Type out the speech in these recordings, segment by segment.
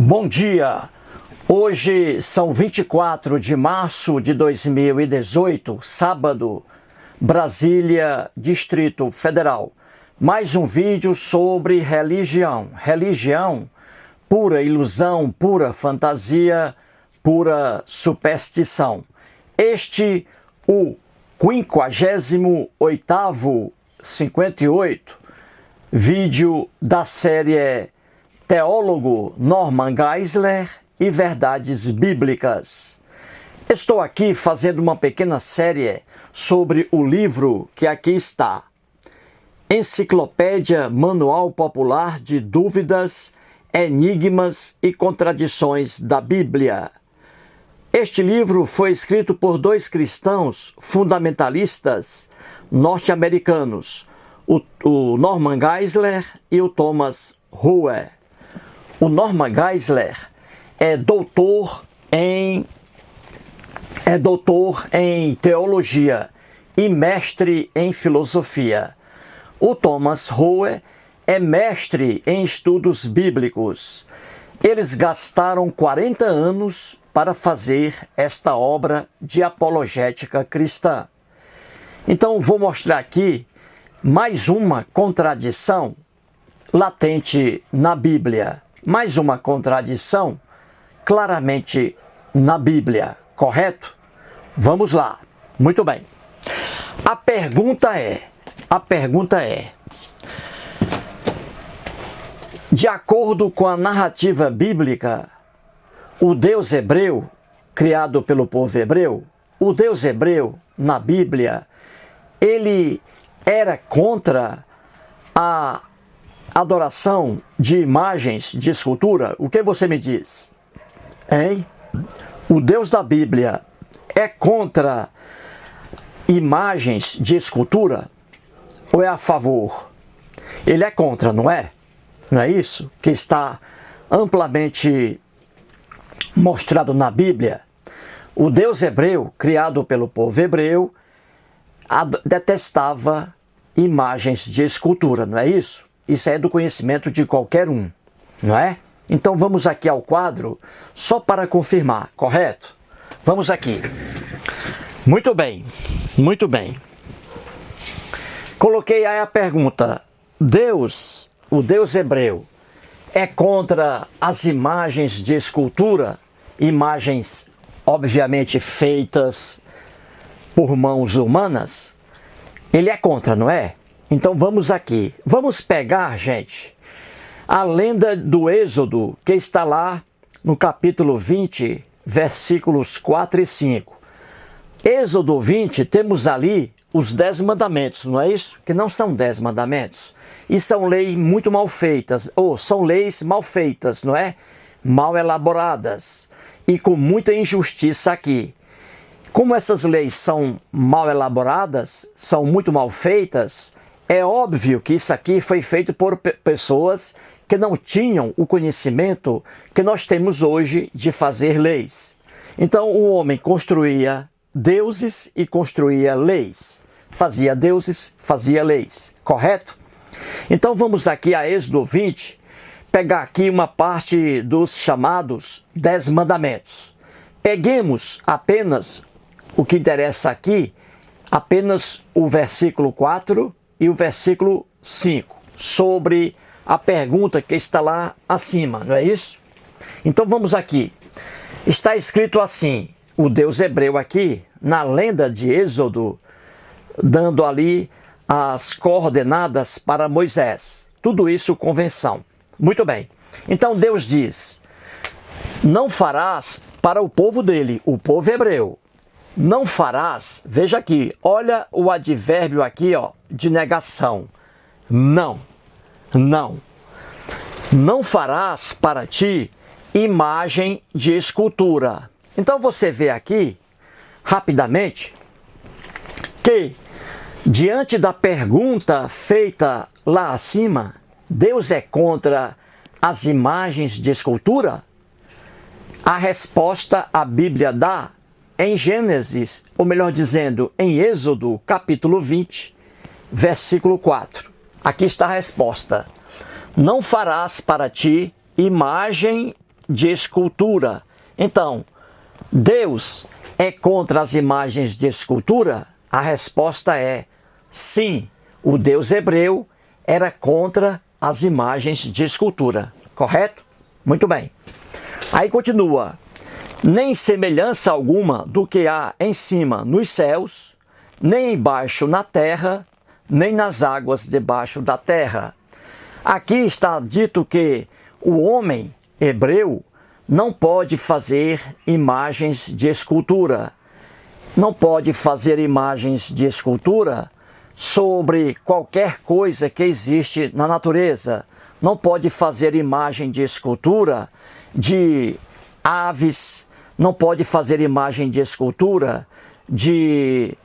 Bom dia! Hoje são 24 de março de 2018, sábado, Brasília, Distrito Federal. Mais um vídeo sobre religião. Religião, pura ilusão, pura fantasia, pura superstição. Este, o 58º, 58, vídeo da série Teólogo Norman Geisler e Verdades Bíblicas. Estou aqui fazendo uma pequena série sobre o livro que aqui está. Enciclopédia Manual Popular de Dúvidas, Enigmas e Contradições da Bíblia. Este livro foi escrito por dois cristãos fundamentalistas norte-americanos, o Norman Geisler e o Thomas Rowe. O Norman Geisler é doutor em teologia e mestre em filosofia. O Thomas Rowe é mestre em estudos bíblicos. Eles gastaram 40 anos para fazer esta obra de apologética cristã. Então, vou mostrar aqui mais uma contradição latente na Bíblia. Mais uma contradição claramente na Bíblia, correto? Vamos lá. Muito bem. A pergunta é, de acordo com a narrativa bíblica, o Deus hebreu, criado pelo povo hebreu, o Deus hebreu na Bíblia, ele era contra a adoração de imagens de escultura? O que você me diz? Hein? O Deus da Bíblia é contra imagens de escultura ou é a favor? Ele é contra, não é? Não é isso que está amplamente mostrado na Bíblia? O Deus hebreu, criado pelo povo hebreu, detestava imagens de escultura, não é isso? Isso é do conhecimento de qualquer um, não é? Então vamos aqui ao quadro, só para confirmar, correto? Vamos aqui. Muito bem, muito bem. Coloquei aí a pergunta: Deus, o Deus hebreu, é contra as imagens de escultura? Imagens, obviamente, feitas por mãos humanas? Ele é contra, não é? Então vamos aqui. Vamos pegar, gente, a lenda do Êxodo, que está lá no capítulo 20, versículos 4 e 5. Êxodo 20, temos ali os 10 mandamentos, não é isso? Que não são 10 mandamentos. E são leis muito mal feitas, ou são leis mal feitas, não é? Mal elaboradas e com muita injustiça aqui. Como essas leis são mal elaboradas, são muito mal feitas, é óbvio que isso aqui foi feito por pessoas que não tinham o conhecimento que nós temos hoje de fazer leis. Então o homem construía deuses e construía leis. Fazia deuses, fazia leis, correto? Então vamos aqui a Êxodo 20, pegar aqui uma parte dos chamados 10 mandamentos. Peguemos apenas o que interessa aqui, apenas o versículo 4 e o versículo 5, sobre a pergunta que está lá acima, não é isso? Então vamos aqui. Está escrito assim, o Deus hebreu aqui, na lenda de Êxodo, dando ali as coordenadas para Moisés. Tudo isso convenção. Muito bem. Então Deus diz: não farás para o povo dele, o povo hebreu. Não farás, veja aqui, olha o advérbio aqui, ó, de negação. Não, não. Não farás para ti imagem de escultura. Então você vê aqui, rapidamente, que diante da pergunta feita lá acima, Deus é contra as imagens de escultura? A resposta a Bíblia dá em Gênesis, ou melhor dizendo, em Êxodo, capítulo 20, versículo 4. Aqui está a resposta: não farás para ti imagem de escultura. Então, Deus é contra as imagens de escultura? A resposta é sim. O Deus hebreu era contra as imagens de escultura. Correto? Muito bem. Aí continua. Nem semelhança alguma do que há em cima nos céus, nem embaixo na terra, nem nas águas debaixo da terra. Aqui está dito que o homem hebreu não pode fazer imagens de escultura. Não pode fazer imagens de escultura sobre qualquer coisa que existe na natureza. Não pode fazer imagem de escultura de aves, não pode fazer imagem de escultura de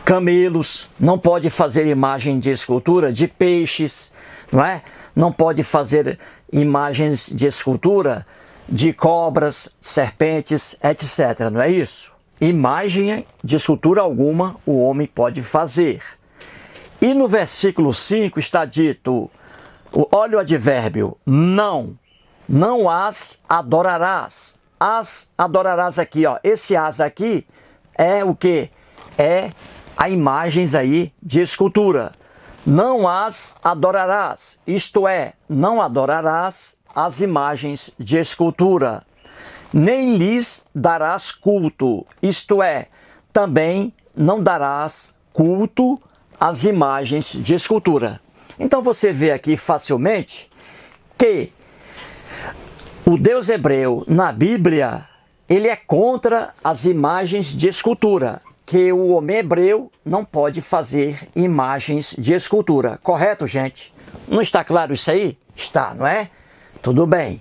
camelos, não pode fazer imagem de escultura de peixes, não é? Não pode fazer imagens de escultura de cobras, serpentes, etc. Não é isso? Imagem de escultura alguma o homem pode fazer. E no versículo 5 está dito, olha o advérbio, não as adorarás. As adorarás aqui, ó. Esse as aqui é o que? É a imagens aí de escultura. Não as adorarás, isto é, não adorarás as imagens de escultura. Nem lhes darás culto, isto é, também não darás culto às imagens de escultura. Então você vê aqui facilmente que o Deus hebreu na Bíblia, ele é contra as imagens de escultura, que o homem hebreu não pode fazer imagens de escultura. Correto, gente? Não está claro isso aí? Está, não é? Tudo bem.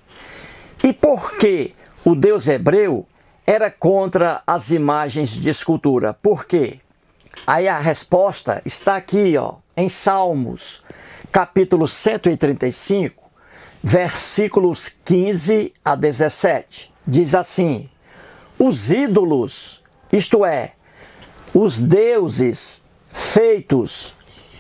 E por que o Deus hebreu era contra as imagens de escultura? Por quê? Aí a resposta está aqui, ó, em Salmos, capítulo 135, versículos 15 a 17. Diz assim: os ídolos, isto é, os deuses feitos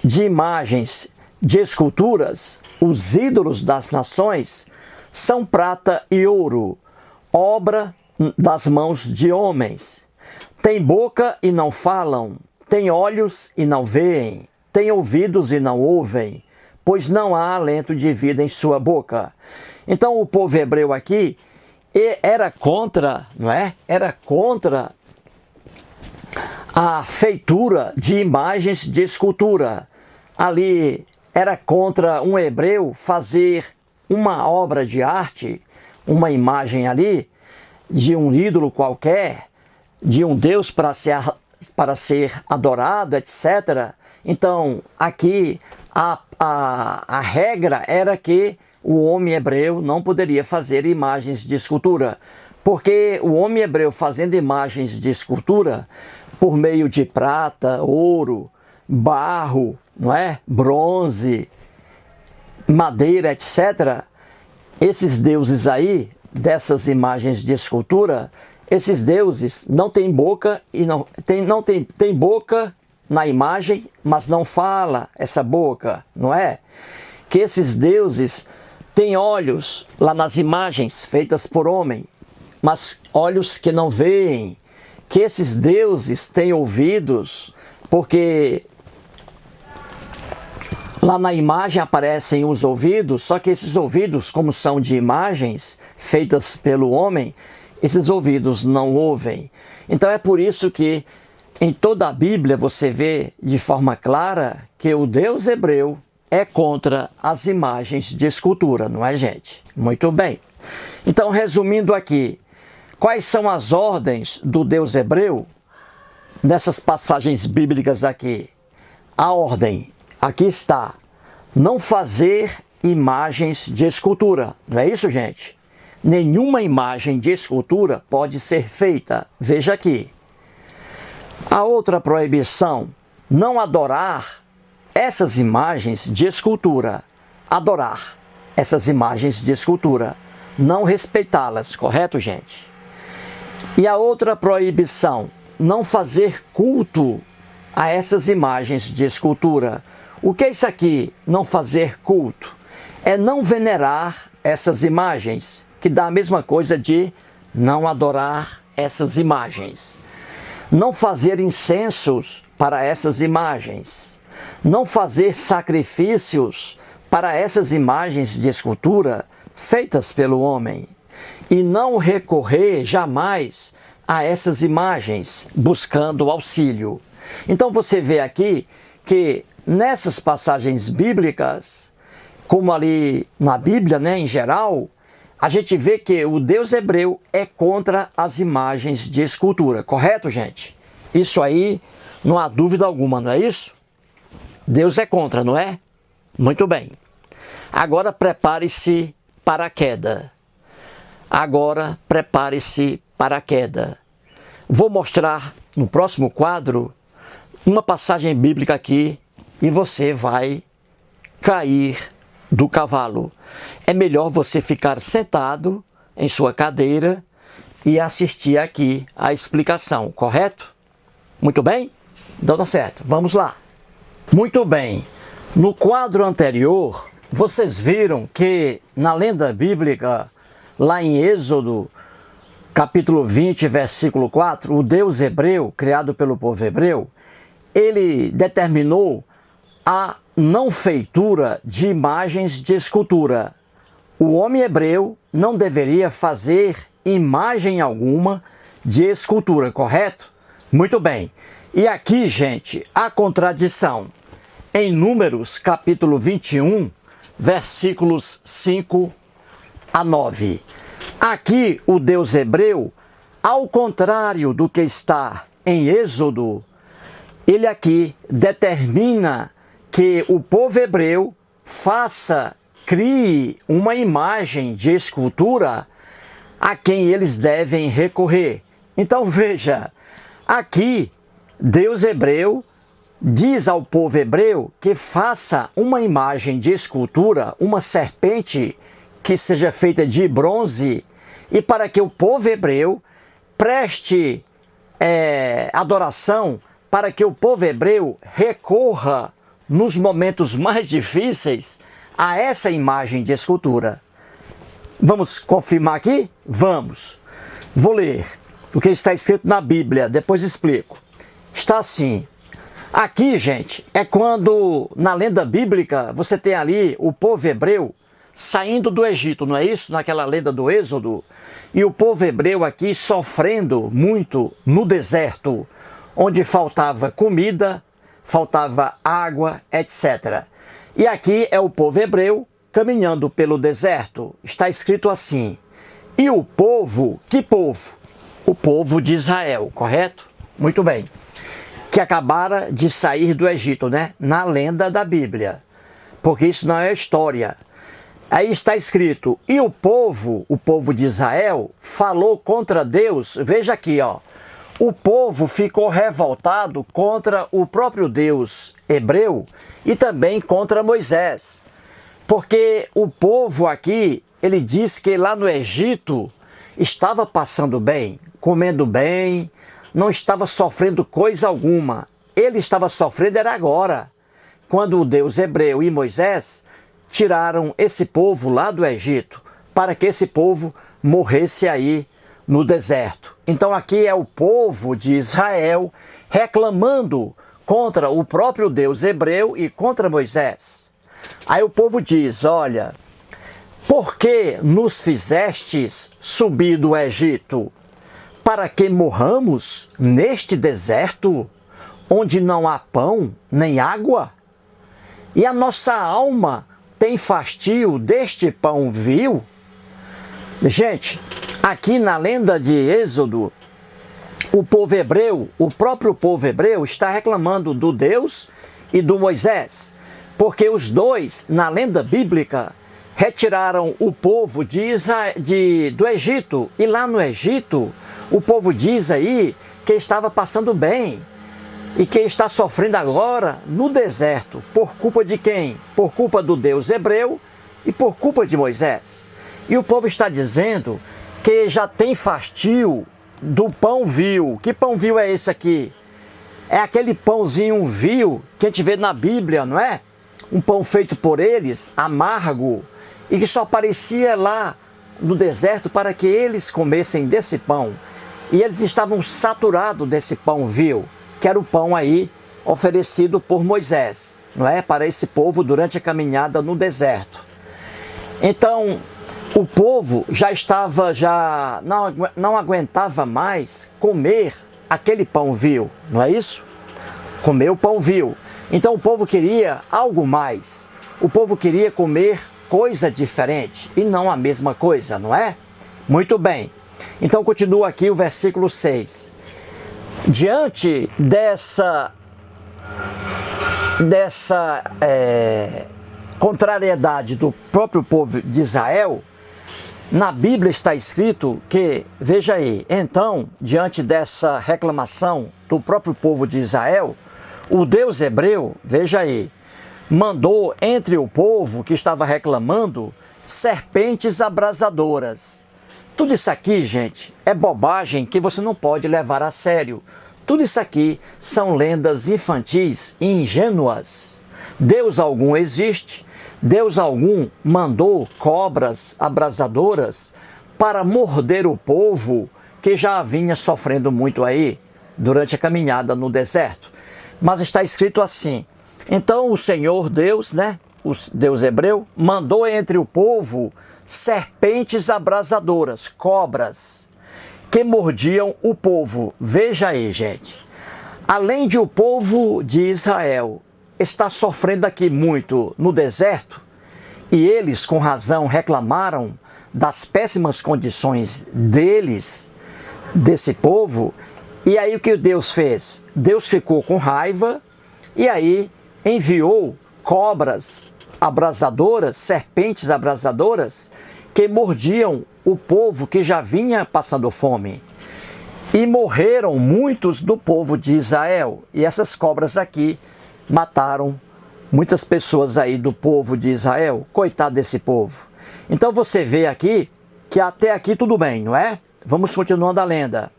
de imagens de esculturas, os ídolos das nações, são prata e ouro, obra das mãos de homens. Tem boca e não falam, tem olhos e não veem, tem ouvidos e não ouvem, pois não há alento de vida em sua boca. Então o povo hebreu aqui era contra, não é? Era contra a feitura de imagens de escultura. Ali era contra um hebreu fazer uma obra de arte, uma imagem ali, de um ídolo qualquer, de um Deus para ser adorado, etc. Então, aqui a regra era que o homem hebreu não poderia fazer imagens de escultura, porque o homem hebreu fazendo imagens de escultura por meio de prata, ouro, barro, não é? Bronze, madeira, etc. Esses deuses aí, dessas imagens de escultura, esses deuses não têm boca e não tem boca na imagem, mas não fala essa boca, não é? Que esses deuses têm olhos lá nas imagens feitas por homem, mas olhos que não veem. Que esses deuses têm ouvidos, porque lá na imagem aparecem os ouvidos, só que esses ouvidos, como são de imagens feitas pelo homem, esses ouvidos não ouvem. Então é por isso que em toda a Bíblia você vê de forma clara que o Deus hebreu é contra as imagens de escultura, não é, gente? Muito bem. Então, resumindo aqui, quais são as ordens do Deus hebreu nessas passagens bíblicas aqui? A ordem, aqui está, não fazer imagens de escultura, não é isso, gente? Nenhuma imagem de escultura pode ser feita, veja aqui. A outra proibição, não adorar essas imagens de escultura, adorar essas imagens de escultura, não respeitá-las, correto, gente? E a outra proibição, não fazer culto a essas imagens de escultura. O que é isso aqui, não fazer culto? é não venerar essas imagens, que dá a mesma coisa de não adorar essas imagens. Não fazer incensos para essas imagens. Não fazer sacrifícios para essas imagens de escultura feitas pelo homem. E não recorrer jamais a essas imagens buscando auxílio. Então você vê aqui que nessas passagens bíblicas, como ali na Bíblia, né, em geral, a gente vê que o Deus hebreu é contra as imagens de escultura, correto, gente? Isso aí não há dúvida alguma, não é isso? Deus é contra, não é? Muito bem. Agora prepare-se para a queda. Agora prepare-se para a queda. Vou mostrar no próximo quadro uma passagem bíblica aqui e você vai cair do cavalo. É melhor você ficar sentado em sua cadeira e assistir aqui a explicação, correto? Muito bem? Então tá certo, vamos lá. Muito bem, no quadro anterior, vocês viram que na lenda bíblica, lá em Êxodo, capítulo 20, versículo 4, o Deus hebreu, criado pelo povo hebreu, ele determinou a não feitura de imagens de escultura. O homem hebreu não deveria fazer imagem alguma de escultura, correto? Muito bem. E aqui, gente, a contradição. Em Números, capítulo 21, versículos 5 a 9. Aqui, o Deus hebreu, ao contrário do que está em Êxodo, ele aqui determina que o povo hebreu crie uma imagem de escultura a quem eles devem recorrer. Então veja, aqui Deus hebreu diz ao povo hebreu que faça uma imagem de escultura, uma serpente que seja feita de bronze, e para que o povo hebreu preste adoração, para que o povo hebreu recorra nos momentos mais difíceis a essa imagem de escultura. Vamos confirmar aqui? Vamos. Vou ler o que está escrito na Bíblia, depois explico. Está assim. Aqui, gente, é quando na lenda bíblica você tem ali o povo hebreu saindo do Egito, não é isso? Naquela lenda do Êxodo. E o povo hebreu aqui sofrendo muito no deserto, onde faltava comida, faltava água, etc. E aqui é o povo hebreu caminhando pelo deserto. Está escrito assim: e o povo, que povo? O povo de Israel, correto? Muito bem. Que acabara de sair do Egito, né? Na lenda da Bíblia. Porque isso não é história. Aí está escrito: e o povo de Israel, falou contra Deus. Veja aqui, ó. O povo ficou revoltado contra o próprio Deus hebreu e também contra Moisés. Porque o povo aqui, ele diz que lá no Egito estava passando bem, comendo bem, não estava sofrendo coisa alguma. Ele estava sofrendo era agora, quando o Deus hebreu e Moisés tiraram esse povo lá do Egito, para que esse povo morresse aí no deserto. Então aqui é o povo de Israel reclamando contra o próprio Deus hebreu e contra Moisés. Aí o povo diz: olha, por que nos fizestes subir do Egito? Para que morramos neste deserto, onde não há pão nem água? E a nossa alma tem fastio deste pão vil? Gente, aqui na lenda de Êxodo, o povo hebreu, o próprio povo hebreu está reclamando do Deus e do Moisés, porque os dois, na lenda bíblica, retiraram o povo do Egito, e lá no Egito, o povo diz aí que estava passando bem e que está sofrendo agora no deserto. Por culpa de quem? Por culpa do Deus hebreu e por culpa de Moisés. E o povo está dizendo que já tem fastio do pão vil. Que pão vil é esse aqui? É aquele pãozinho vil que a gente vê na Bíblia, não é? Um pão feito por eles, amargo, e que só aparecia lá no deserto para que eles comessem desse pão. E eles estavam saturados desse pão vil, que era o pão aí oferecido por Moisés, não é? Para esse povo durante a caminhada no deserto. Então, o povo não aguentava mais comer aquele pão vil, não é isso? Comer o pão vil. Então o povo queria algo mais. O povo queria comer coisa diferente e não a mesma coisa, não é? Muito bem. Então continua aqui o versículo 6. Diante dessa contrariedade do próprio povo de Israel, na Bíblia está escrito que, veja aí, então, diante dessa reclamação do próprio povo de Israel, o Deus hebreu, veja aí, mandou entre o povo que estava reclamando serpentes abrasadoras. Tudo isso aqui, gente, é bobagem que você não pode levar a sério. Tudo isso aqui são lendas infantis e ingênuas. Deus algum existe, Deus algum mandou cobras abrasadoras para morder o povo que já vinha sofrendo muito aí durante a caminhada no deserto. Mas está escrito assim: então o Senhor Deus, né, o Deus hebreu, mandou entre o povo serpentes abrasadoras, cobras, que mordiam o povo. Veja aí, gente. Além de o povo de Israel estar sofrendo aqui muito no deserto, e eles com razão reclamaram das péssimas condições desse povo, e aí o que Deus fez? Deus ficou com raiva e aí enviou cobras abrasadoras, serpentes abrasadoras, que mordiam o povo que já vinha passando fome. E morreram muitos do povo de Israel. E essas cobras aqui mataram muitas pessoas aí do povo de Israel. Coitado desse povo. Então você vê aqui que até aqui tudo bem, não é? Vamos continuando a lenda.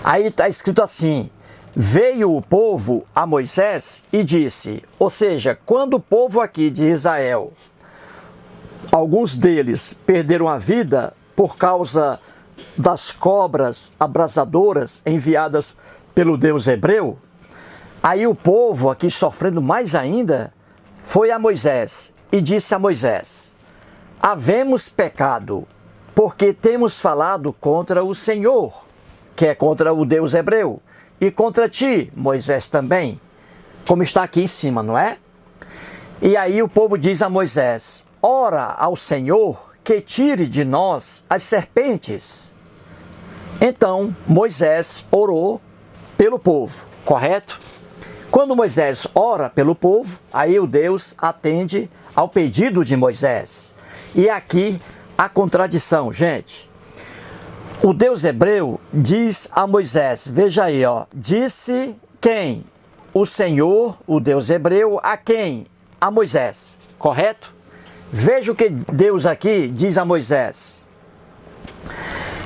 Aí está escrito assim: veio o povo a Moisés e disse, ou seja, quando o povo aqui de Israel, alguns deles perderam a vida por causa das cobras abrasadoras enviadas pelo Deus hebreu, aí o povo aqui sofrendo mais ainda, foi a Moisés e disse a Moisés: havemos pecado, porque temos falado contra o Senhor, que é contra o Deus hebreu, e contra ti, Moisés, também, como está aqui em cima, não é? E aí o povo diz a Moisés: ora ao Senhor que tire de nós as serpentes. Então Moisés orou pelo povo, correto? Quando Moisés ora pelo povo, aí o Deus atende ao pedido de Moisés. E aqui a contradição, gente. O Deus hebreu diz a Moisés, veja aí, ó, disse quem? O Senhor, o Deus hebreu, a quem? A Moisés, correto? Veja o que Deus aqui diz a Moisés.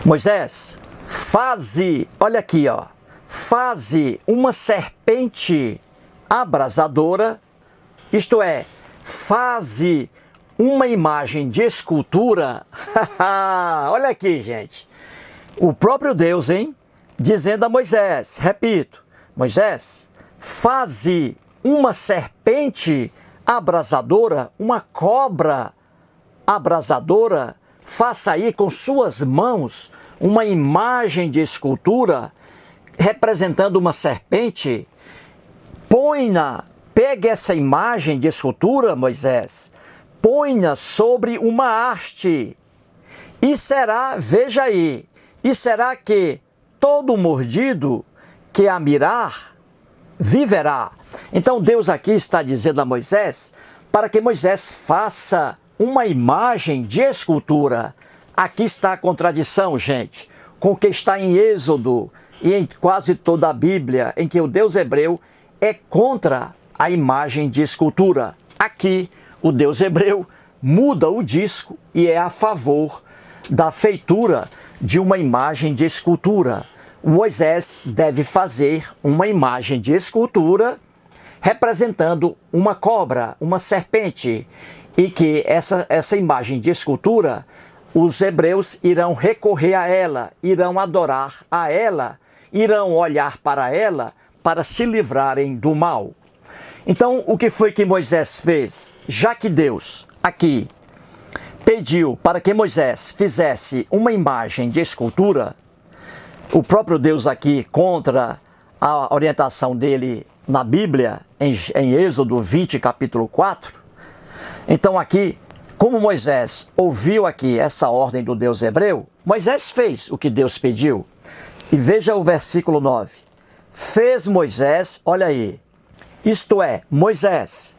Moisés, faze, olha aqui, ó, faze uma serpente abrasadora, isto é, faze uma imagem de escultura. Olha aqui, gente. O próprio Deus, hein? Dizendo a Moisés, repito, Moisés, faze uma serpente abrasadora, uma cobra abrasadora, faça aí com suas mãos uma imagem de escultura representando uma serpente, põe-na, pegue essa imagem de escultura, Moisés, põe-na sobre uma haste, e será, veja aí, e será que todo mordido que a mirar viverá. Então Deus aqui está dizendo a Moisés para que Moisés faça uma imagem de escultura. Aqui está a contradição, gente, com o que está em Êxodo e em quase toda a Bíblia, em que o Deus hebreu é contra a imagem de escultura. Aqui, o Deus hebreu muda o disco e é a favor da feitura de uma imagem de escultura. Moisés deve fazer uma imagem de escultura representando uma cobra, uma serpente. e que essa imagem de escultura, os hebreus irão recorrer a ela, irão adorar a ela, irão olhar para ela para se livrarem do mal. Então, o que foi que Moisés fez? Já que Deus aqui pediu para que Moisés fizesse uma imagem de escultura, o próprio Deus aqui, contra a orientação dele na Bíblia, em Êxodo 20, capítulo 4, então aqui, como Moisés ouviu aqui essa ordem do Deus hebreu, Moisés fez o que Deus pediu. E veja o versículo 9. Fez Moisés, olha aí, isto é, Moisés,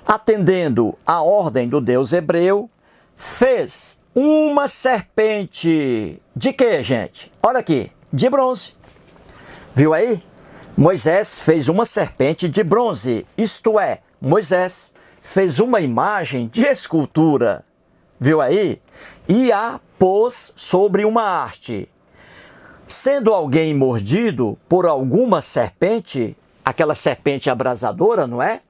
atendendo a ordem do Deus hebreu, fez uma serpente de quê, gente? Olha aqui, de bronze. Viu aí? Moisés fez uma serpente de bronze, isto é, Moisés fez uma imagem de escultura. Viu aí? E a pôs sobre uma haste. Sendo alguém mordido por alguma serpente, aquela serpente abrasadora, não é?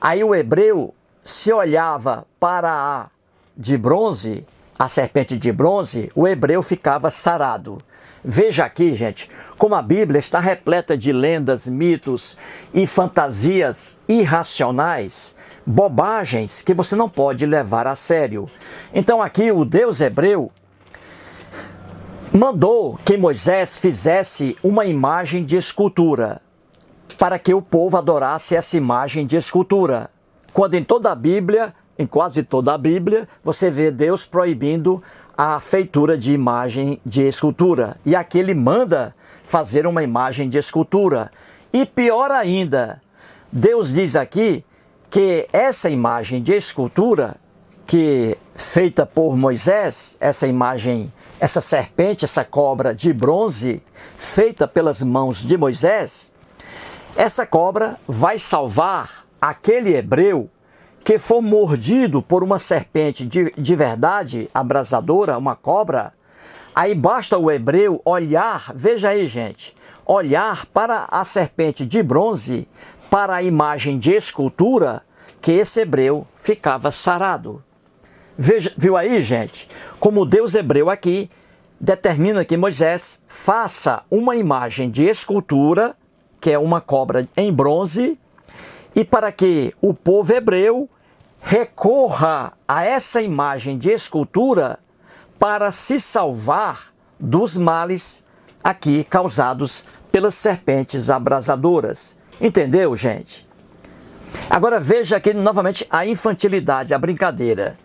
Aí o hebreu se olhava para a de bronze, a serpente de bronze, o hebreu ficava sarado. Veja aqui, gente, como a Bíblia está repleta de lendas, mitos e fantasias irracionais, bobagens que você não pode levar a sério. Então aqui o Deus hebreu mandou que Moisés fizesse uma imagem de escultura, para que o povo adorasse essa imagem de escultura. Quando em toda a Bíblia, em quase toda a Bíblia, você vê Deus proibindo a feitura de imagem de escultura. E aqui ele manda fazer uma imagem de escultura. E pior ainda, Deus diz aqui que essa imagem de escultura, que feita por Moisés, essa imagem, essa serpente, essa cobra de bronze, feita pelas mãos de Moisés, essa cobra vai salvar aquele hebreu que for mordido por uma serpente de verdade, abrasadora, uma cobra. Aí basta o hebreu olhar, veja aí, gente, olhar para a serpente de bronze, para a imagem de escultura, que esse hebreu ficava sarado. Veja, viu aí, gente, como o Deus hebreu aqui determina que Moisés faça uma imagem de escultura, que é uma cobra em bronze, e para que o povo hebreu recorra a essa imagem de escultura para se salvar dos males aqui causados pelas serpentes abrasadoras. Entendeu, gente? Agora veja aqui novamente a infantilidade, a brincadeira.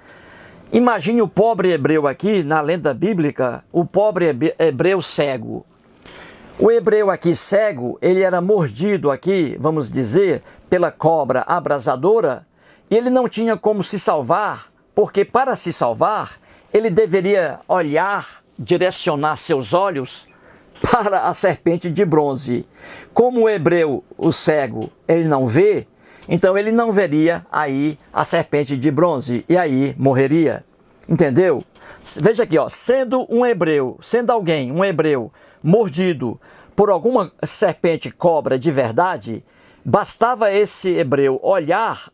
Imagine o pobre hebreu aqui, na lenda bíblica, o pobre hebreu cego. O hebreu aqui cego, ele era mordido aqui, vamos dizer, pela cobra abrasadora, e ele não tinha como se salvar, porque para se salvar, ele deveria olhar, direcionar seus olhos para a serpente de bronze. Como o hebreu, o cego, ele não vê, então ele não veria aí a serpente de bronze e aí morreria. Entendeu? Veja aqui, ó, sendo um hebreu mordido por alguma serpente cobra de verdade, bastava esse hebreu olhar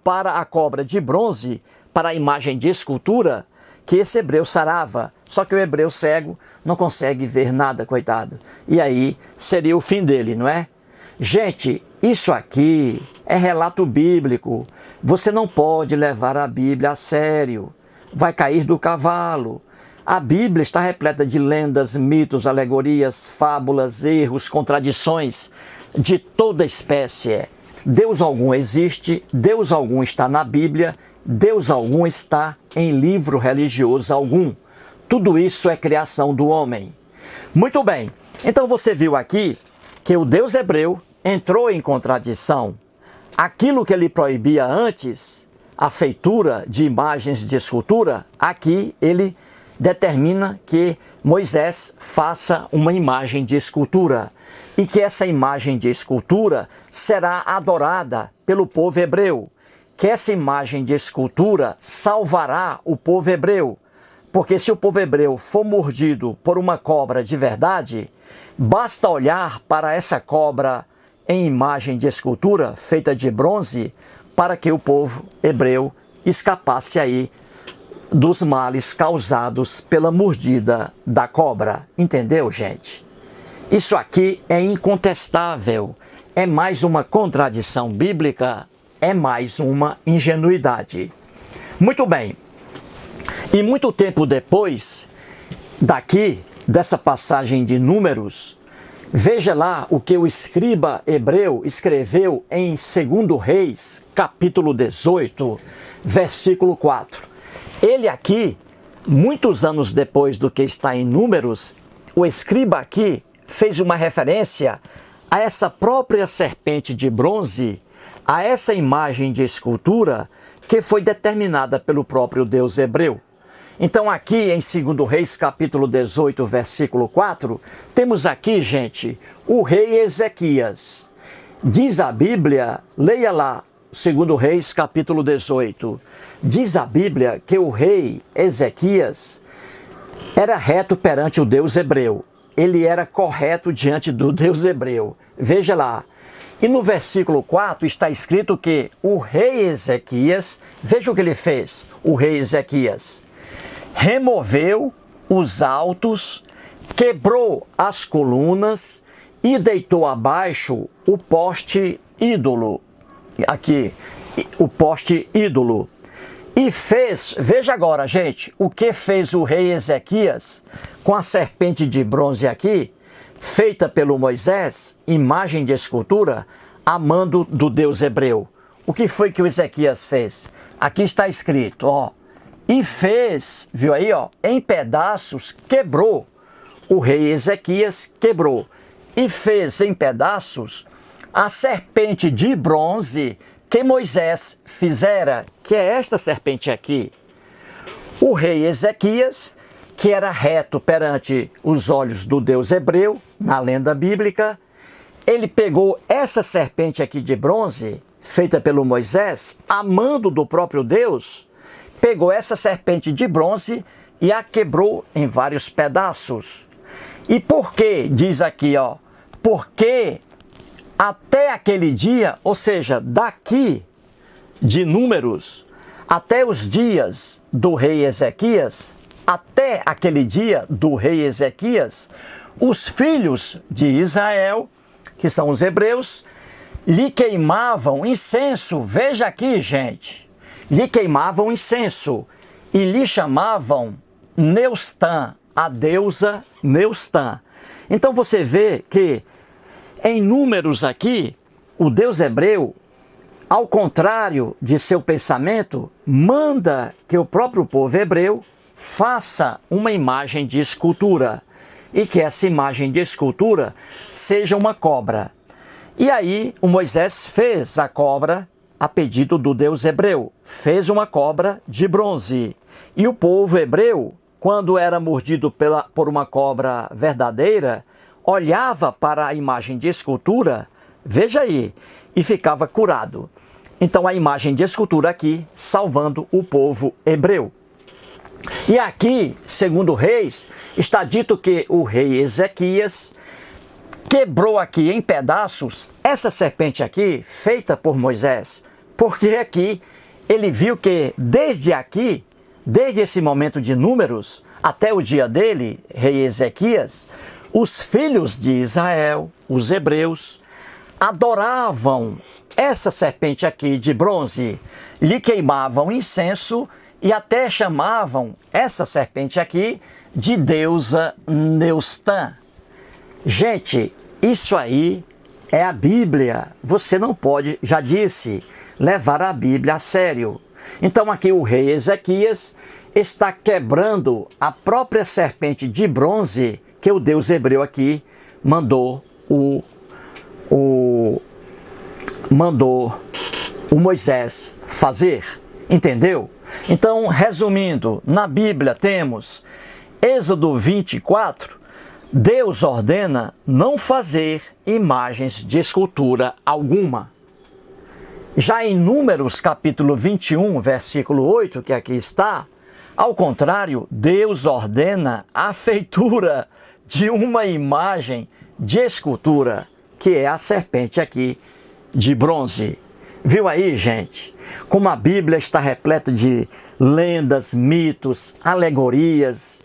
para a cobra de bronze, para a imagem de escultura, que esse hebreu sarava. Só que o hebreu cego não consegue ver nada, coitado. E aí seria o fim dele, não é? Gente, isso aqui é relato bíblico. Você não pode levar a Bíblia a sério. Vai cair do cavalo. A Bíblia está repleta de lendas, mitos, alegorias, fábulas, erros, contradições de toda espécie. Deus algum existe, Deus algum está na Bíblia, Deus algum está em livro religioso algum. Tudo isso é criação do homem. Muito bem, então você viu aqui que o Deus hebreu entrou em contradição. Aquilo que ele proibia antes, a feitura de imagens de escultura, aqui ele determina que Moisés faça uma imagem de escultura e que essa imagem de escultura será adorada pelo povo hebreu, que essa imagem de escultura salvará o povo hebreu, porque se o povo hebreu for mordido por uma cobra de verdade, basta olhar para essa cobra em imagem de escultura feita de bronze para que o povo hebreu escapasse aí dos males causados pela mordida da cobra. Entendeu, gente? Isso aqui é incontestável. É mais uma contradição bíblica, é mais uma ingenuidade. Muito bem. E muito tempo depois dessa passagem de Números, veja lá o que o escriba hebreu escreveu em 2 Reis, capítulo 18, versículo 4. Ele aqui, muitos anos depois do que está em Números, o escriba aqui fez uma referência a essa própria serpente de bronze, a essa imagem de escultura que foi determinada pelo próprio Deus hebreu. Então aqui em 2 Reis capítulo 18, versículo 4, temos aqui, gente, o rei Ezequias. Diz a Bíblia, leia lá, 2 Reis capítulo 18, diz a Bíblia que o rei Ezequias era reto perante o Deus hebreu. Ele era correto diante do Deus hebreu. Veja lá. E no versículo 4 está escrito que o rei Ezequias, veja o que ele fez, o rei Ezequias, removeu os altos, quebrou as colunas e deitou abaixo o poste ídolo. Aqui, o poste ídolo. E fez, veja agora, gente, o que fez o rei Ezequias com a serpente de bronze aqui, feita pelo Moisés, imagem de escultura, a mando do Deus hebreu. O que foi que o Ezequias fez? Aqui está escrito, ó, e fez, viu aí, ó, em pedaços, quebrou. O rei Ezequias quebrou e fez em pedaços a serpente de bronze que Moisés fizera, que é esta serpente aqui. O rei Ezequias, que era reto perante os olhos do Deus hebreu, na lenda bíblica, ele pegou essa serpente aqui de bronze, feita pelo Moisés, a mando do próprio Deus, pegou essa serpente de bronze e a quebrou em vários pedaços. E por quê? Diz aqui, ó, porque até aquele dia, ou seja, daqui de Números até os dias do rei Ezequias, até aquele dia do rei Ezequias, os filhos de Israel, que são os hebreus, lhe queimavam incenso. Veja aqui, gente, lhe queimavam incenso e lhe chamavam Neustã, a deusa Neustã. Então você vê que em Números aqui, o Deus hebreu, ao contrário de seu pensamento, manda que o próprio povo hebreu faça uma imagem de escultura e que essa imagem de escultura seja uma cobra. E aí o Moisés fez a cobra a pedido do Deus hebreu, fez uma cobra de bronze. E o povo hebreu, quando era mordido por uma cobra verdadeira, olhava para a imagem de escultura, veja aí, e ficava curado. Então a imagem de escultura aqui, salvando o povo hebreu. E aqui, segundo Reis, está dito que o rei Ezequias quebrou aqui em pedaços essa serpente aqui, feita por Moisés, porque aqui ele viu que desde esse momento de Números, até o dia dele, rei Ezequias, os filhos de Israel, os hebreus, adoravam essa serpente aqui de bronze, lhe queimavam incenso e até chamavam essa serpente aqui de deusa Neustã. Gente, isso aí é a Bíblia. Você não pode, já disse, levar a Bíblia a sério. Então aqui o rei Ezequias está quebrando a própria serpente de bronze que o Deus hebreu aqui mandou o Moisés fazer. Entendeu? Então, resumindo, na Bíblia temos Êxodo 24, Deus ordena não fazer imagens de escultura alguma. Já em Números capítulo 21, versículo 8, que aqui está, ao contrário, Deus ordena a feitura de uma imagem de escultura, que é a serpente aqui de bronze. Viu aí, gente? como a Bíblia está repleta de lendas, mitos, alegorias,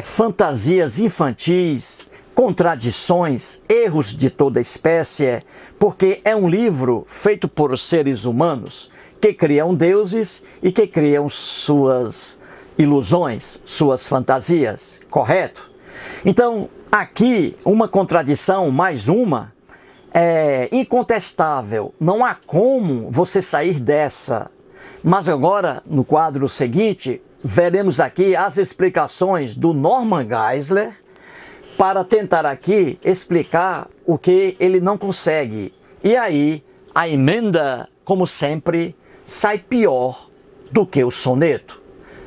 fantasias infantis, contradições, erros de toda espécie, porque é um livro feito por seres humanos que criam deuses e que criam suas ilusões, suas fantasias, correto? Então, aqui, uma contradição, mais uma, é incontestável, não há como você sair dessa. Mas agora, no quadro seguinte, veremos aqui as explicações do Norman Geisler para tentar aqui explicar o que ele não consegue. E aí, a emenda, como sempre, sai pior do que o soneto.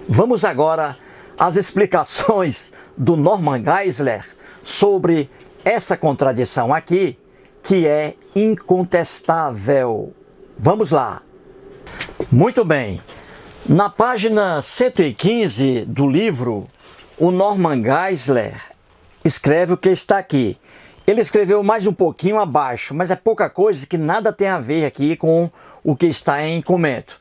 Vamos agora às explicações do Norman Geisler sobre essa contradição aqui, que é incontestável. Vamos lá. Muito bem. Na página 115 do livro, o Norman Geisler escreve o que está aqui. Ele escreveu mais um pouquinho abaixo, mas é pouca coisa que nada tem a ver aqui com o que está em comento.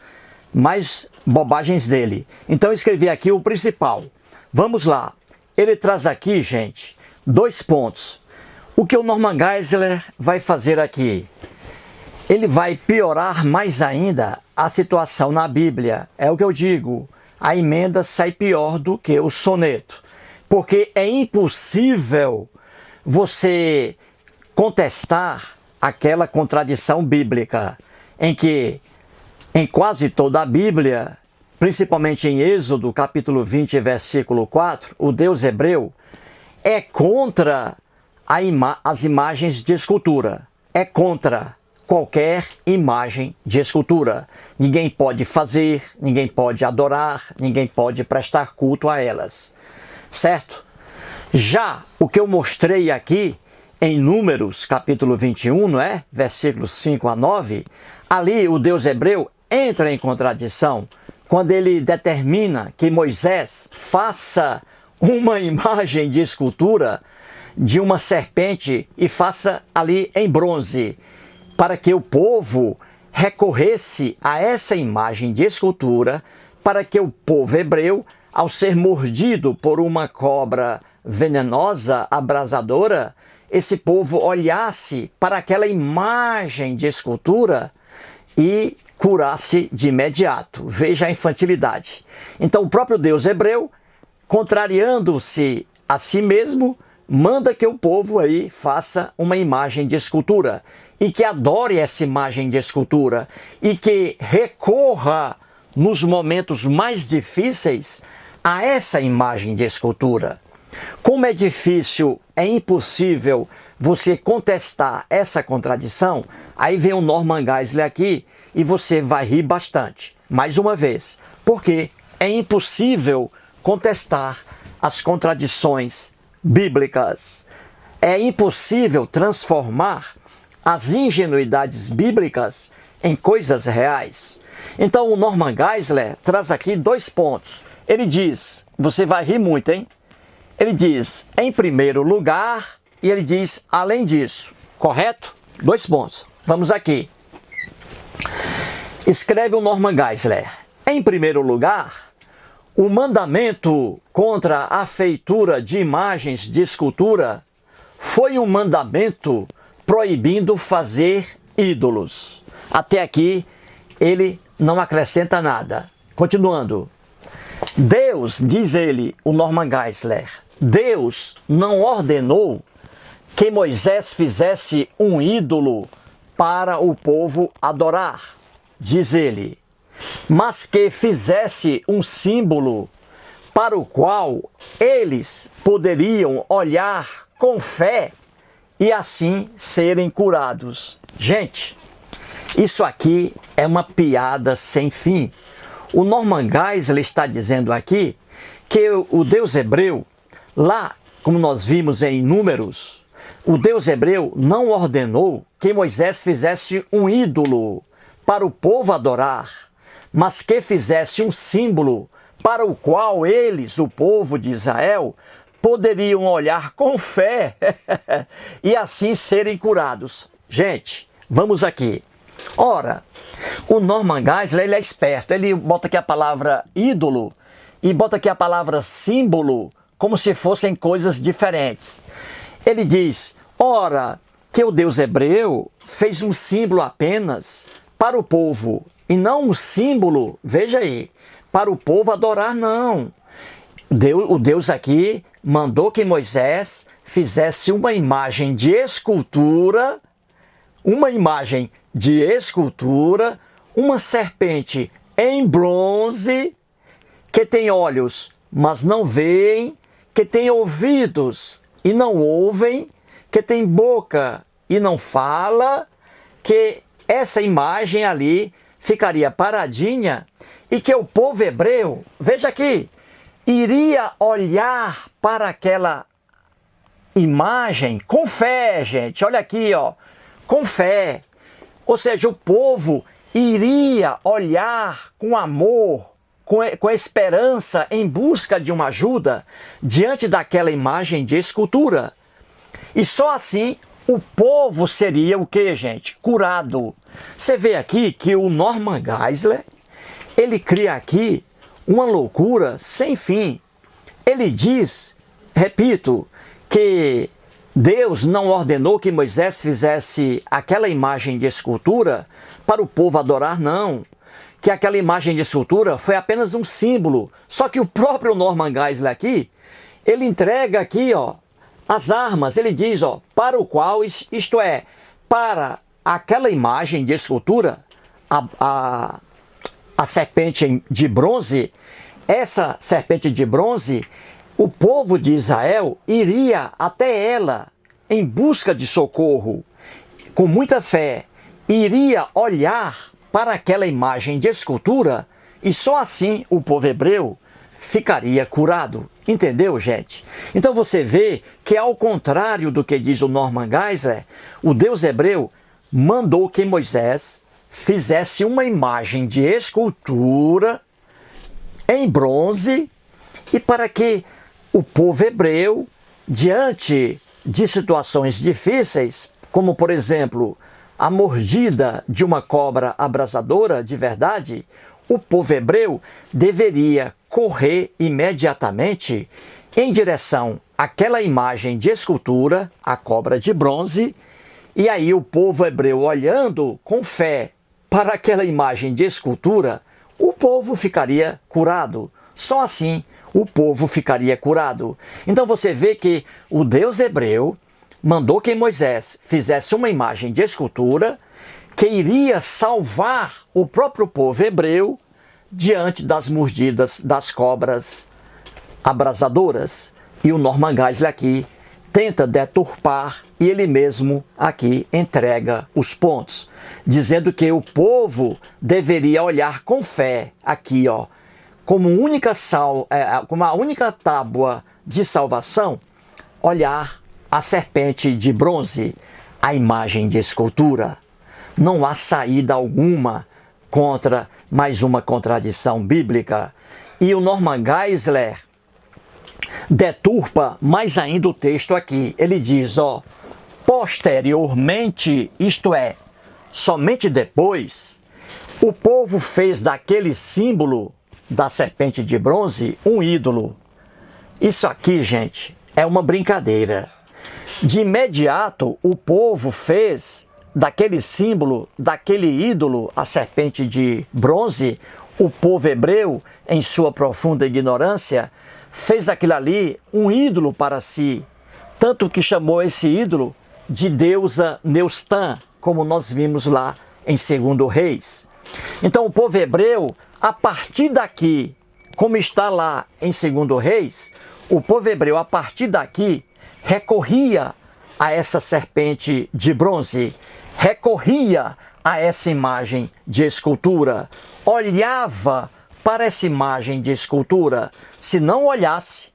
Mais bobagens dele. Então eu escrevi aqui o principal. Vamos lá. Ele traz aqui, gente, 2 pontos. O que o Norman Geisler vai fazer aqui? Ele vai piorar mais ainda a situação na Bíblia. É o que eu digo. A emenda sai pior do que o soneto. Porque é impossível você contestar aquela contradição bíblica em que em quase toda a Bíblia, principalmente em Êxodo, capítulo 20, versículo 4, o Deus hebreu é contra as imagens de escultura. É contra qualquer imagem de escultura. Ninguém pode fazer, ninguém pode adorar, ninguém pode prestar culto a elas. Certo? Já o que eu mostrei aqui em Números, capítulo 21, não é? Versículos 5 a 9, ali o Deus hebreu entra em contradição quando ele determina que Moisés faça uma imagem de escultura de uma serpente e faça ali em bronze, para que o povo recorresse a essa imagem de escultura, para que o povo hebreu, ao ser mordido por uma cobra venenosa, abrasadora, esse povo olhasse para aquela imagem de escultura e curasse de imediato. Veja a infantilidade. Então o próprio Deus hebreu, contrariando-se a si mesmo, manda que o povo aí faça uma imagem de escultura e que adore essa imagem de escultura e que recorra nos momentos mais difíceis a essa imagem de escultura. Como é difícil, é impossível você contestar essa contradição, aí vem o Norman Geisler aqui e você vai rir bastante. Mais uma vez, porque é impossível contestar as contradições bíblicas. É impossível transformar as ingenuidades bíblicas em coisas reais. Então o Norman Geisler traz aqui 2 pontos. Ele diz, você vai rir muito, hein? Ele diz, em primeiro lugar, e ele diz, além disso. Correto? 2 pontos. Vamos aqui. Escreve o Norman Geisler. Em primeiro lugar, o mandamento contra a feitura de imagens de escultura foi um mandamento proibindo fazer ídolos. Até aqui, ele não acrescenta nada. Continuando. Deus, diz ele, o Norman Geisler, Deus não ordenou que Moisés fizesse um ídolo para o povo adorar, diz ele, mas que fizesse um símbolo para o qual eles poderiam olhar com fé e assim serem curados. Gente, isso aqui é uma piada sem fim. O Norman Geisler está dizendo aqui que o Deus hebreu, lá, como nós vimos em Números, o Deus hebreu não ordenou que Moisés fizesse um ídolo para o povo adorar, mas que fizesse um símbolo para o qual eles, o povo de Israel, poderiam olhar com fé e assim serem curados. Gente, vamos aqui. Ora, o Norman Geisler, ele é esperto, ele bota aqui a palavra ídolo e bota aqui a palavra símbolo como se fossem coisas diferentes. Ele diz, ora, que o Deus hebreu fez um símbolo apenas para o povo, e não um símbolo, veja aí, para o povo adorar, não. O Deus aqui mandou que Moisés fizesse uma imagem de escultura, uma serpente em bronze, que tem olhos, mas não veem, que tem ouvidos e não ouvem, que tem boca e não fala, que essa imagem ali ficaria paradinha e que o povo hebreu, veja aqui, iria olhar para aquela imagem com fé, gente. Olha aqui, ó, com fé. Ou seja, o povo iria olhar com amor, com esperança, em busca de uma ajuda diante daquela imagem de escultura. E só assim o povo seria o que, gente? Curado. Você vê aqui que o Norman Geisler, ele cria aqui uma loucura sem fim. Ele diz, repito, que Deus não ordenou que Moisés fizesse aquela imagem de escultura para o povo adorar, não. Que aquela imagem de escultura foi apenas um símbolo. Só que o próprio Norman Geisler aqui, ele entrega aqui, ó, as armas. Ele diz, ó, para o qual, isto é, para aquela imagem de escultura, a serpente de bronze, essa serpente de bronze, o povo de Israel iria até ela em busca de socorro, com muita fé, iria olhar para aquela imagem de escultura e só assim o povo hebreu ficaria curado. Entendeu, gente? Então você vê que, ao contrário do que diz o Norman Geisler, o Deus hebreu mandou que Moisés fizesse uma imagem de escultura em bronze, e para que o povo hebreu, diante de situações difíceis, como por exemplo a mordida de uma cobra abrasadora de verdade, o povo hebreu deveria correr imediatamente em direção àquela imagem de escultura, a cobra de bronze, e aí o povo hebreu, olhando com fé para aquela imagem de escultura, o povo ficaria curado. Só assim o povo ficaria curado. Então você vê que o Deus hebreu mandou que Moisés fizesse uma imagem de escultura que iria salvar o próprio povo hebreu diante das mordidas das cobras abrasadoras. E o Norman Geisler aqui tenta deturpar e ele mesmo aqui entrega os pontos, dizendo que o povo deveria olhar com fé aqui, ó, como a única tábua de salvação, olhar a serpente de bronze, a imagem de escultura. Não há saída alguma contra mais uma contradição bíblica. E o Norman Geisler deturpa mais ainda o texto aqui. Ele diz, ó, posteriormente, isto é, somente depois, o povo fez daquele símbolo da serpente de bronze um ídolo. Isso aqui, gente, é uma brincadeira. De imediato, o povo fez daquele símbolo, daquele ídolo, a serpente de bronze, o povo hebreu, em sua profunda ignorância, fez aquilo ali um ídolo para si. Tanto que chamou esse ídolo de deusa Neustã, como nós vimos lá em 2 Reis. Então o povo hebreu, a partir daqui, como está lá em 2 Reis, o povo hebreu, a partir daqui, recorria a essa serpente de bronze, recorria a essa imagem de escultura, olhava para essa imagem de escultura. Se não olhasse,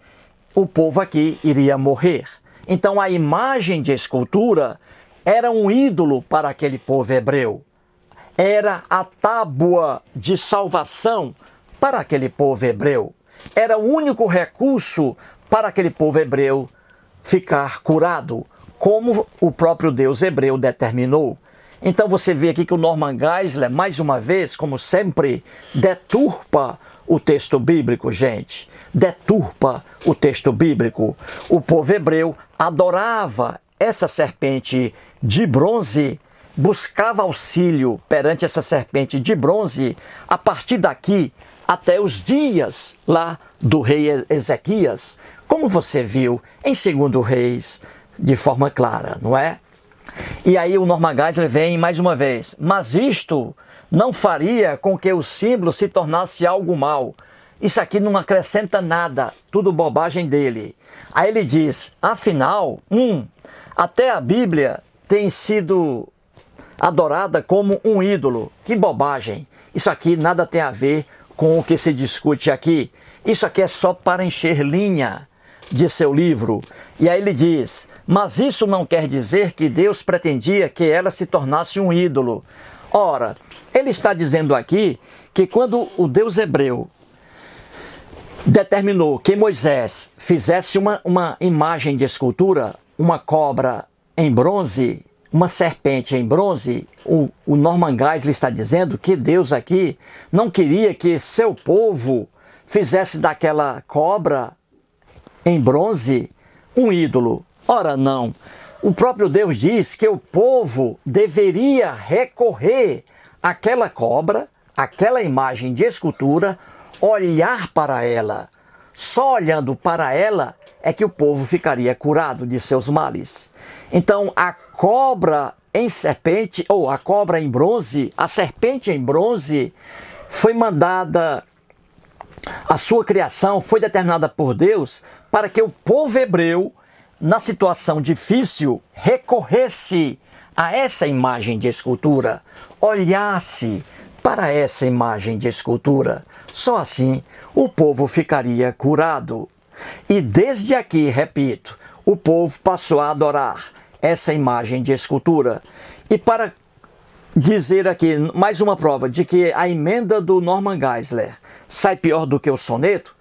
o povo aqui iria morrer. Então a imagem de escultura era um ídolo para aquele povo hebreu. Era a tábua de salvação para aquele povo hebreu. Era o único recurso para aquele povo hebreu ficar curado, como o próprio Deus hebreu determinou. Então você vê aqui que o Norman Geisler, mais uma vez, como sempre, deturpa o texto bíblico, gente. Deturpa o texto bíblico. O povo hebreu adorava essa serpente de bronze, buscava auxílio perante essa serpente de bronze, a partir daqui até os dias lá do rei Ezequias, como você viu em 2 Reis, de forma clara, não é? E aí o Norman Geisler vem mais uma vez, mas isto não faria com que o símbolo se tornasse algo mal. Isso aqui não acrescenta nada, tudo bobagem dele. Aí ele diz, afinal, até a Bíblia tem sido adorada como um ídolo. Que bobagem! Isso aqui nada tem a ver com o que se discute aqui. Isso aqui é só para encher linha de seu livro. E aí ele diz, mas isso não quer dizer que Deus pretendia que ela se tornasse um ídolo. Ora, ele está dizendo aqui que quando o Deus hebreu determinou que Moisés fizesse uma imagem de escultura, uma cobra em bronze, uma serpente em bronze, o Norman Geisler está dizendo que Deus aqui não queria que seu povo fizesse daquela cobra em bronze um ídolo. Ora não, o próprio Deus diz que o povo deveria recorrer àquela cobra, àquela imagem de escultura, olhar para ela. Só olhando para ela é que o povo ficaria curado de seus males. Então a cobra em serpente, ou a cobra em bronze, a serpente em bronze, foi mandada, a sua criação foi determinada por Deus para que o povo hebreu, na situação difícil, recorresse a essa imagem de escultura, olhasse para essa imagem de escultura. Só assim o povo ficaria curado. E desde aqui, repito, o povo passou a adorar essa imagem de escultura. E para dizer aqui mais uma prova de que a emenda do Norman Geisler sai pior do que o soneto,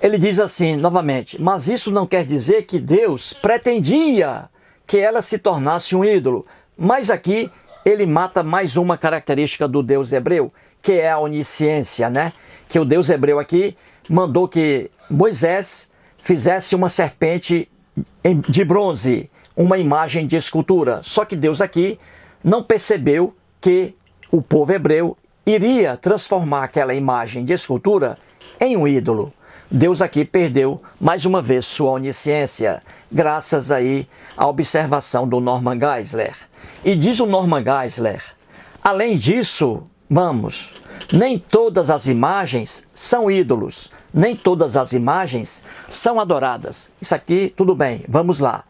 ele diz assim, novamente, mas isso não quer dizer que Deus pretendia que ela se tornasse um ídolo. Mas aqui ele mata mais uma característica do Deus hebreu, que é a onisciência, né? Que o Deus hebreu aqui mandou que Moisés fizesse uma serpente de bronze, uma imagem de escultura. Só que Deus aqui não percebeu que o povo hebreu iria transformar aquela imagem de escultura em um ídolo. Deus aqui perdeu mais uma vez sua onisciência, graças aí à observação do Norman Geisler. E diz o Norman Geisler, além disso, nem todas as imagens são ídolos, nem todas as imagens são adoradas. Isso aqui, tudo bem, vamos lá.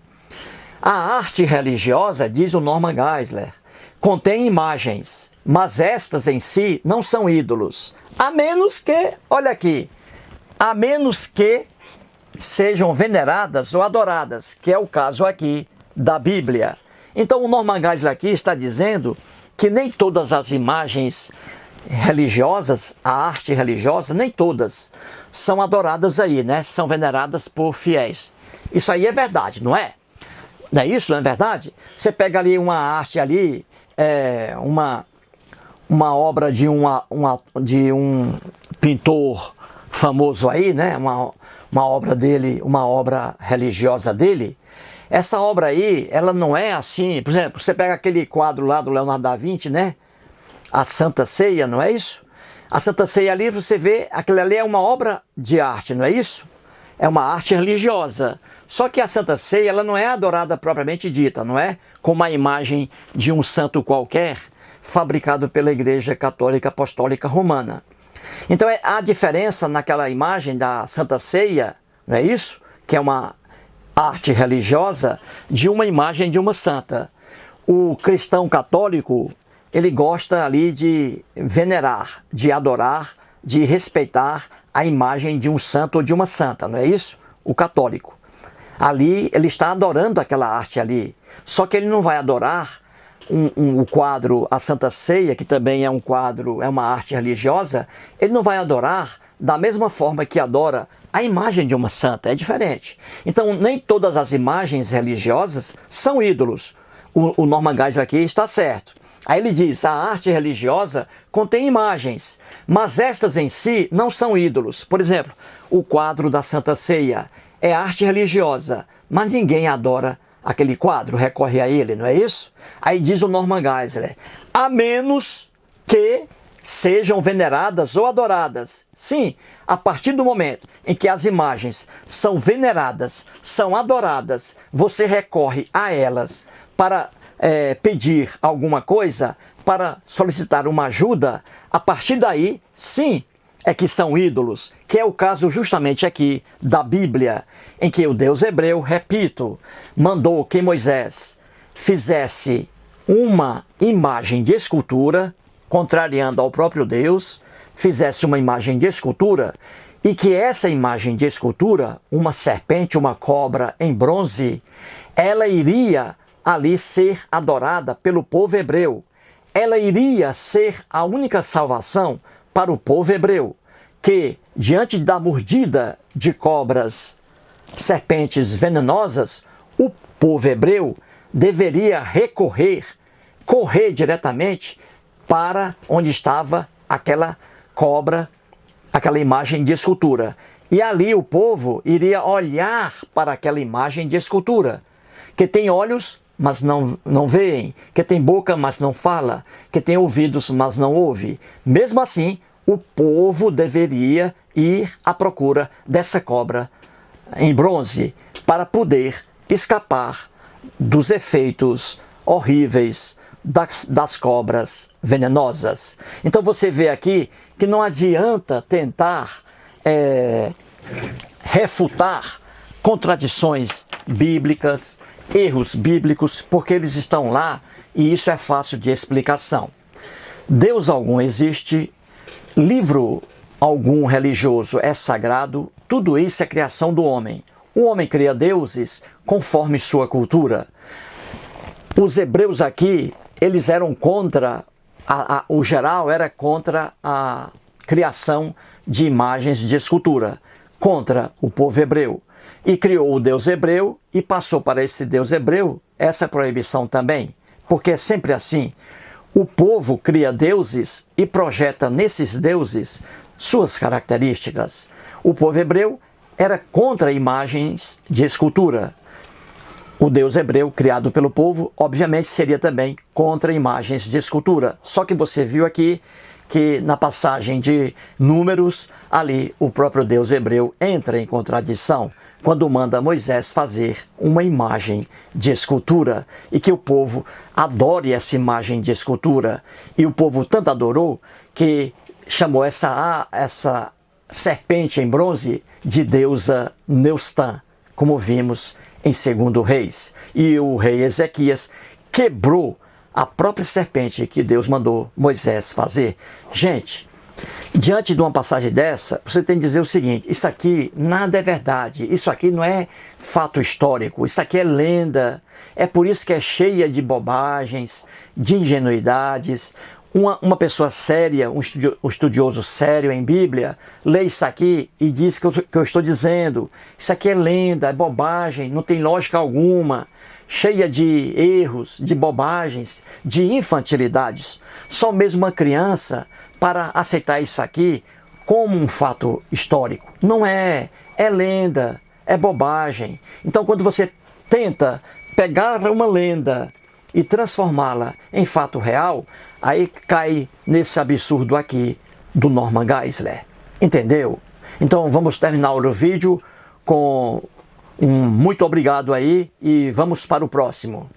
A arte religiosa, diz o Norman Geisler, contém imagens, mas estas em si não são ídolos. A menos que, olha aqui, a menos que sejam veneradas ou adoradas, que é o caso aqui da Bíblia. Então o Norman Geisler aqui está dizendo que nem todas as imagens religiosas, a arte religiosa, nem todas são adoradas aí, né? São veneradas por fiéis. Isso aí é verdade, não é? Não é isso, não é verdade? Você pega ali uma arte ali, uma obra de um pintor famoso aí, né? Uma obra dele, uma obra religiosa dele. Essa obra aí, ela não é assim, por exemplo, você pega aquele quadro lá do Leonardo da Vinci, né? A Santa Ceia, não é isso? A Santa Ceia ali, você vê, aquilo ali é uma obra de arte, não é isso? É uma arte religiosa. Só que a Santa Ceia, ela não é adorada propriamente dita, não é? Como a imagem de um santo qualquer, fabricado pela Igreja Católica Apostólica Romana. Então há diferença naquela imagem da Santa Ceia, não é isso? Que é uma arte religiosa, de uma imagem de uma santa. O cristão católico, ele gosta ali de venerar, de adorar, de respeitar a imagem de um santo ou de uma santa, não é isso? O católico. Ali ele está adorando aquela arte ali. Só que ele não vai adorar o quadro A Santa Ceia, que também é um quadro, é uma arte religiosa, ele não vai adorar da mesma forma que adora a imagem de uma santa, é diferente. Então nem todas as imagens religiosas são ídolos. O Norman Geisler aqui está certo. Aí ele diz, a arte religiosa contém imagens, mas estas em si não são ídolos. Por exemplo, o quadro da Santa Ceia é arte religiosa, mas ninguém adora aquele quadro, recorre a ele, não é isso? Aí diz o Norman Geisler, a menos que sejam veneradas ou adoradas. Sim, a partir do momento em que as imagens são veneradas, são adoradas, você recorre a elas para pedir alguma coisa, para solicitar uma ajuda, a partir daí, sim, é que são ídolos, que é o caso justamente aqui da Bíblia, em que o Deus hebreu, repito, mandou que Moisés fizesse uma imagem de escultura, contrariando ao próprio Deus, fizesse uma imagem de escultura, e que essa imagem de escultura, uma serpente, uma cobra em bronze, ela iria ali ser adorada pelo povo hebreu. Ela iria ser a única salvação para o povo hebreu, que diante da mordida de cobras, serpentes venenosas, o povo hebreu deveria correr diretamente para onde estava aquela cobra, aquela imagem de escultura. E ali o povo iria olhar para aquela imagem de escultura, que tem olhos, mas não veem, que tem boca, mas não fala, que tem ouvidos, mas não ouve. Mesmo assim, o povo deveria ir à procura dessa cobra em bronze para poder escapar dos efeitos horríveis das cobras venenosas. Então você vê aqui que não adianta tentar refutar contradições bíblicas, erros bíblicos, porque eles estão lá e isso é fácil de explicação. Deus algum existe, livro algum religioso é sagrado, tudo isso é criação do homem. O homem cria deuses conforme sua cultura. Os hebreus aqui, eles eram contra, o geral era contra a criação de imagens de escultura, contra o povo hebreu. E criou o Deus hebreu e passou para esse Deus hebreu essa proibição também. Porque é sempre assim. O povo cria deuses e projeta nesses deuses suas características. O povo hebreu era contra imagens de escultura. O Deus hebreu, criado pelo povo, obviamente seria também contra imagens de escultura. Só que você viu aqui que na passagem de Números, ali o próprio Deus hebreu entra em contradição quando manda Moisés fazer uma imagem de escultura e que o povo adore essa imagem de escultura. E o povo tanto adorou que chamou essa serpente em bronze de deusa Neustã, como vimos em 2 Reis. E o rei Ezequias quebrou a própria serpente que Deus mandou Moisés fazer. Gente, diante de uma passagem dessa, você tem que dizer o seguinte: isso aqui nada é verdade, isso aqui não é fato histórico, isso aqui é lenda. É por isso que é cheia de bobagens, de ingenuidades. Uma pessoa séria, um estudioso sério em Bíblia, lê isso aqui e diz que eu estou dizendo. Isso aqui é lenda, é bobagem, não tem lógica alguma, cheia de erros, de bobagens, de infantilidades. Só mesmo uma criança para aceitar isso aqui como um fato histórico. Não é, é lenda, é bobagem. Então quando você tenta pegar uma lenda e transformá-la em fato real, aí cai nesse absurdo aqui do Norman Geisler. Entendeu? Então vamos terminar o vídeo com um muito obrigado aí e vamos para o próximo.